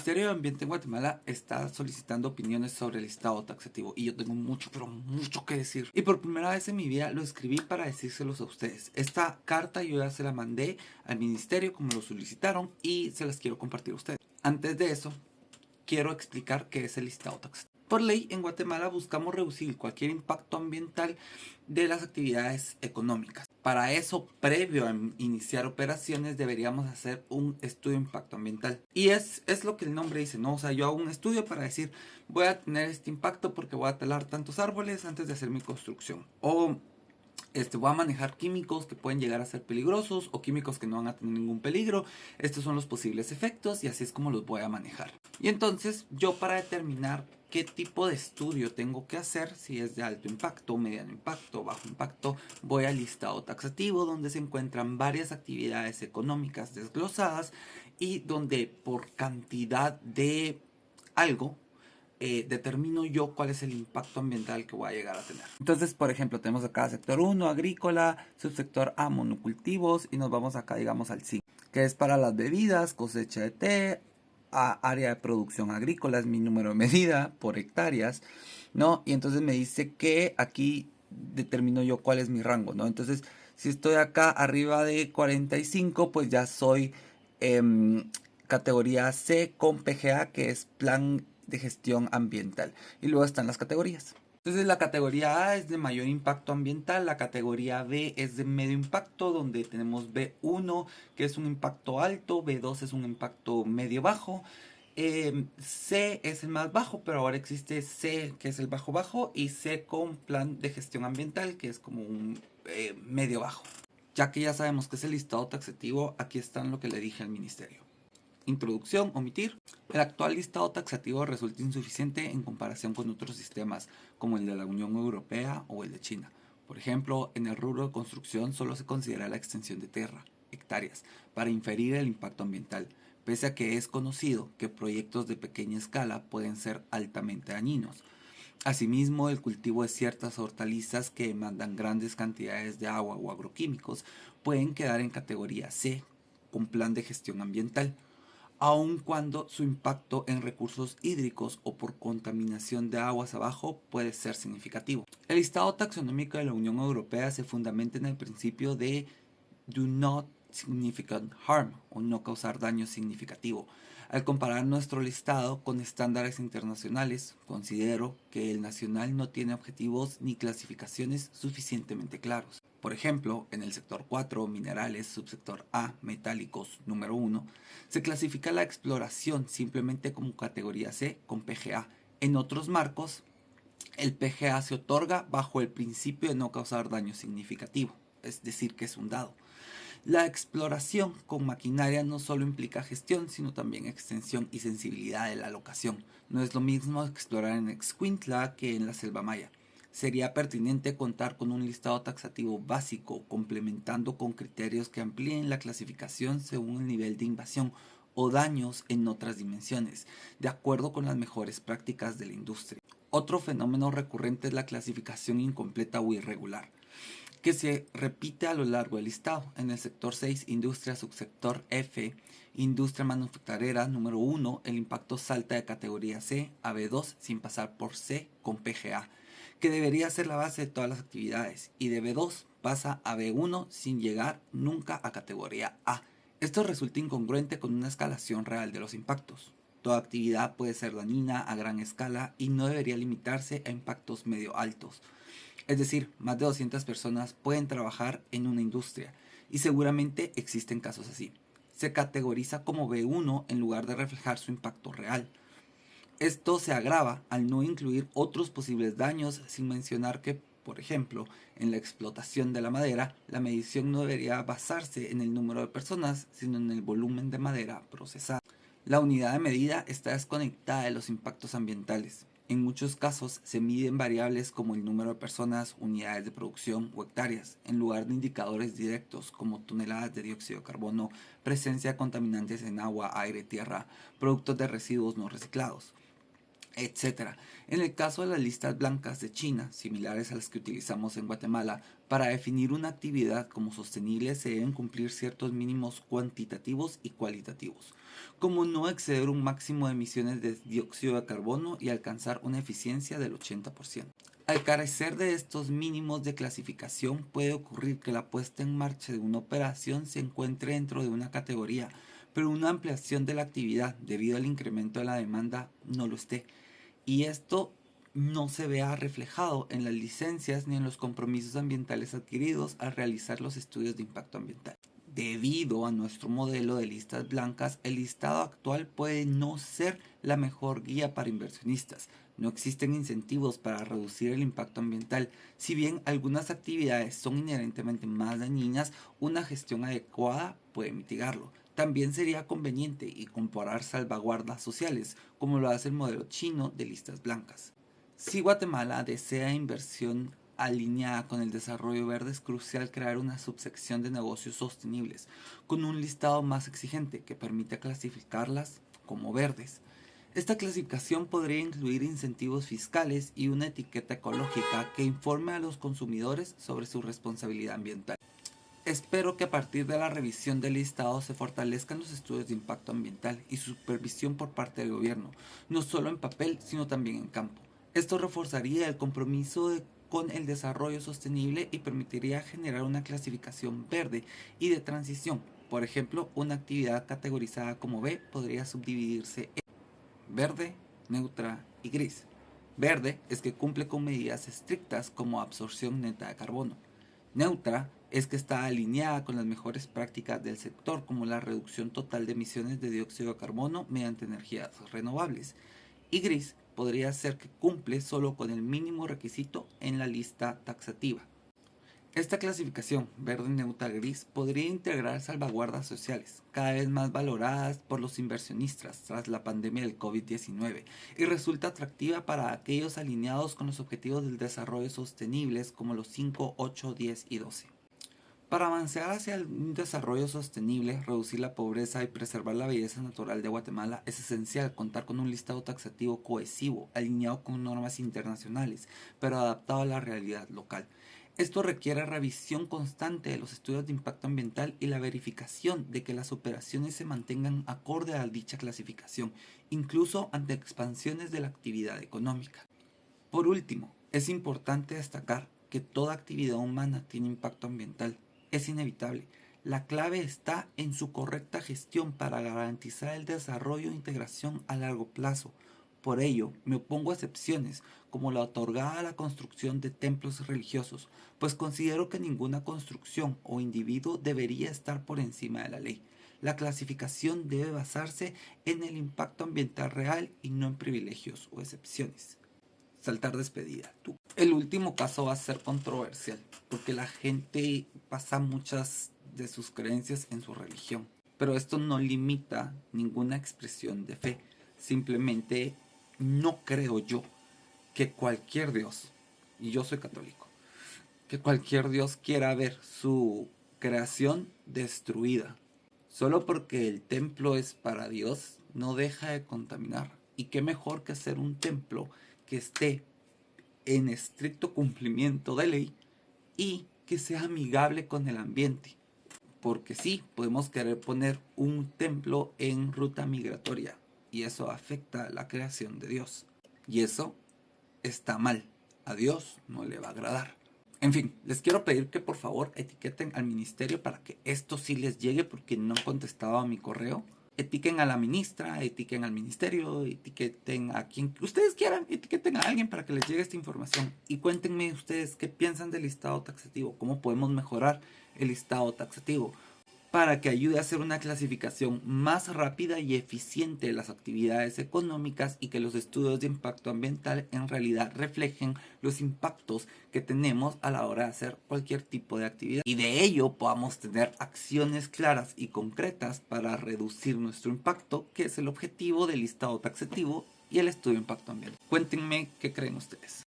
Ministerio de Ambiente en Guatemala está solicitando opiniones sobre el listado taxativo y yo tengo mucho, pero mucho que decir. Y por primera vez en mi vida lo escribí para decírselos a ustedes. Esta carta yo ya se la mandé al ministerio como lo solicitaron y se las quiero compartir a ustedes. Antes de eso, quiero explicar qué es el listado taxativo. Por ley, en Guatemala buscamos reducir cualquier impacto ambiental de las actividades económicas. Para eso, previo a iniciar operaciones, deberíamos hacer un estudio de impacto ambiental. Y es lo que el nombre dice, ¿no? O sea, yo hago un estudio para decir, voy a tener este impacto porque voy a talar tantos árboles antes de hacer mi construcción. O voy a manejar químicos que pueden llegar a ser peligrosos o químicos que no van a tener ningún peligro. Estos son los posibles efectos y así es como los voy a manejar. Y entonces yo, para determinar qué tipo de estudio tengo que hacer, si es de alto impacto, mediano impacto, bajo impacto, voy al listado taxativo donde se encuentran varias actividades económicas desglosadas y donde por cantidad de algo determino yo cuál es el impacto ambiental que voy a llegar a tener. Entonces, por ejemplo, tenemos acá sector 1, agrícola, subsector A, monocultivos, y nos vamos acá, digamos, al 5, que es para las bebidas, cosecha de té, área de producción agrícola, es mi número de medida por hectáreas, ¿no? Y entonces me dice que aquí determino yo cuál es mi rango, ¿no? Entonces, si estoy acá arriba de 45, pues ya soy categoría C con PGA, que es plan de gestión ambiental. Y luego están las categorías. Entonces la categoría A es de mayor impacto ambiental, la categoría B es de medio impacto, donde tenemos B1 que es un impacto alto, B2 es un impacto medio bajo, C es el más bajo, pero ahora existe C que es el bajo bajo y C con plan de gestión ambiental que es como un medio bajo. Ya que ya sabemos que es el listado taxativo, aquí están lo que le dije al ministerio. Introducción, omitir. El actual listado taxativo resulta insuficiente en comparación con otros sistemas, como el de la Unión Europea o el de China. Por ejemplo, en el rubro de construcción solo se considera la extensión de tierra, hectáreas, para inferir el impacto ambiental, pese a que es conocido que proyectos de pequeña escala pueden ser altamente dañinos. Asimismo, el cultivo de ciertas hortalizas que demandan grandes cantidades de agua o agroquímicos pueden quedar en categoría C, con plan de gestión ambiental, aun cuando su impacto en recursos hídricos o por contaminación de aguas abajo puede ser significativo. El listado taxonómico de la Unión Europea se fundamenta en el principio de do not significant harm, o no causar daño significativo. Al comparar nuestro listado con estándares internacionales, considero que el nacional no tiene objetivos ni clasificaciones suficientemente claros. Por ejemplo, en el sector 4, minerales, subsector A, metálicos, número 1, se clasifica la exploración simplemente como categoría C con PGA. En otros marcos, el PGA se otorga bajo el principio de no causar daño significativo, es decir, que es un dado. La exploración con maquinaria no solo implica gestión, sino también extensión y sensibilidad de la locación. No es lo mismo explorar en Excuintla que en la selva maya. Sería pertinente contar con un listado taxativo básico, complementando con criterios que amplíen la clasificación según el nivel de invasión o daños en otras dimensiones, de acuerdo con las mejores prácticas de la industria. Otro fenómeno recurrente es la clasificación incompleta o irregular, que se repite a lo largo del listado. En el sector 6, industria, subsector F, industria manufacturera número 1, el impacto salta de categoría C a B2 sin pasar por C con PGA, que debería ser la base de todas las actividades, y de B2 pasa a B1 sin llegar nunca a categoría A. Esto resulta incongruente con una escalación real de los impactos. Toda actividad puede ser dañina a gran escala y no debería limitarse a impactos medio altos. Es decir, más de 200 personas pueden trabajar en una industria y seguramente existen casos así. Se categoriza como B1 en lugar de reflejar su impacto real. Esto se agrava al no incluir otros posibles daños, sin mencionar que, por ejemplo, en la explotación de la madera, la medición no debería basarse en el número de personas, sino en el volumen de madera procesada. La unidad de medida está desconectada de los impactos ambientales. En muchos casos se miden variables como el número de personas, unidades de producción o hectáreas, en lugar de indicadores directos como toneladas de dióxido de carbono, presencia de contaminantes en agua, aire, tierra, productos de residuos no reciclados. etcétera. En el caso de las listas blancas de China, similares a las que utilizamos en Guatemala, para definir una actividad como sostenible se deben cumplir ciertos mínimos cuantitativos y cualitativos, como no exceder un máximo de emisiones de dióxido de carbono y alcanzar una eficiencia del 80%. Al carecer de estos mínimos de clasificación, puede ocurrir que la puesta en marcha de una operación se encuentre dentro de una categoría, pero una ampliación de la actividad debido al incremento de la demanda no lo esté, y esto no se vea reflejado en las licencias ni en los compromisos ambientales adquiridos al realizar los estudios de impacto ambiental. Debido a nuestro modelo de listas blancas, el listado actual puede no ser la mejor guía para inversionistas. No existen incentivos para reducir el impacto ambiental. Si bien algunas actividades son inherentemente más dañinas, una gestión adecuada puede mitigarlo. También sería conveniente incorporar salvaguardas sociales, como lo hace el modelo chino de listas blancas. Si Guatemala desea inversión alineada con el desarrollo verde, es crucial crear una subsección de negocios sostenibles, con un listado más exigente que permita clasificarlas como verdes. Esta clasificación podría incluir incentivos fiscales y una etiqueta ecológica que informe a los consumidores sobre su responsabilidad ambiental. Espero que a partir de la revisión del listado se fortalezcan los estudios de impacto ambiental y su supervisión por parte del gobierno, no solo en papel, sino también en campo. Esto reforzaría el compromiso con el desarrollo sostenible y permitiría generar una clasificación verde y de transición. Por ejemplo, una actividad categorizada como B podría subdividirse en verde, neutra y gris. Verde es que cumple con medidas estrictas como absorción neta de carbono. Neutra es que está alineada con las mejores prácticas del sector, como la reducción total de emisiones de dióxido de carbono mediante energías renovables. Y gris podría ser que cumple solo con el mínimo requisito en la lista taxativa. Esta clasificación verde, neutra, gris podría integrar salvaguardas sociales, cada vez más valoradas por los inversionistas tras la pandemia del COVID-19, y resulta atractiva para aquellos alineados con los objetivos del desarrollo sostenibles como los 5, 8, 10 y 12. Para avanzar hacia un desarrollo sostenible, reducir la pobreza y preservar la belleza natural de Guatemala, es esencial contar con un listado taxativo cohesivo, alineado con normas internacionales, pero adaptado a la realidad local. Esto requiere revisión constante de los estudios de impacto ambiental y la verificación de que las operaciones se mantengan acorde a dicha clasificación, incluso ante expansiones de la actividad económica. Por último, es importante destacar que toda actividad humana tiene impacto ambiental. Es inevitable. La clave está en su correcta gestión para garantizar el desarrollo e integración a largo plazo. Por ello, me opongo a excepciones como la otorgada a la construcción de templos religiosos, pues considero que ninguna construcción o individuo debería estar por encima de la ley. La clasificación debe basarse en el impacto ambiental real y no en privilegios o excepciones. Saltar despedida. El último caso va a ser controversial, porque la gente basa muchas de sus creencias en su religión. Pero esto no limita ninguna expresión de fe. Simplemente no creo yo que cualquier Dios, y yo soy católico, que cualquier Dios quiera ver su creación destruida. Solo porque el templo es para Dios, no deja de contaminar. Y qué mejor que hacer un templo que esté en estricto cumplimiento de ley y que sea amigable con el ambiente. Porque sí, podemos querer poner un templo en ruta migratoria y eso afecta a la creación de Dios. Y eso está mal. A Dios no le va a agradar. En fin, les quiero pedir que por favor etiqueten al ministerio para que esto sí les llegue porque no han contestado a mi correo. Etiqueten a la ministra, etiqueten al ministerio, etiqueten a quien ustedes quieran, etiqueten a alguien para que les llegue esta información. Y cuéntenme ustedes qué piensan del listado taxativo, cómo podemos mejorar el listado taxativo para que ayude a hacer una clasificación más rápida y eficiente de las actividades económicas y que los estudios de impacto ambiental en realidad reflejen los impactos que tenemos a la hora de hacer cualquier tipo de actividad. Y de ello podamos tener acciones claras y concretas para reducir nuestro impacto, que es el objetivo del listado taxativo y el estudio de impacto ambiental. Cuéntenme qué creen ustedes.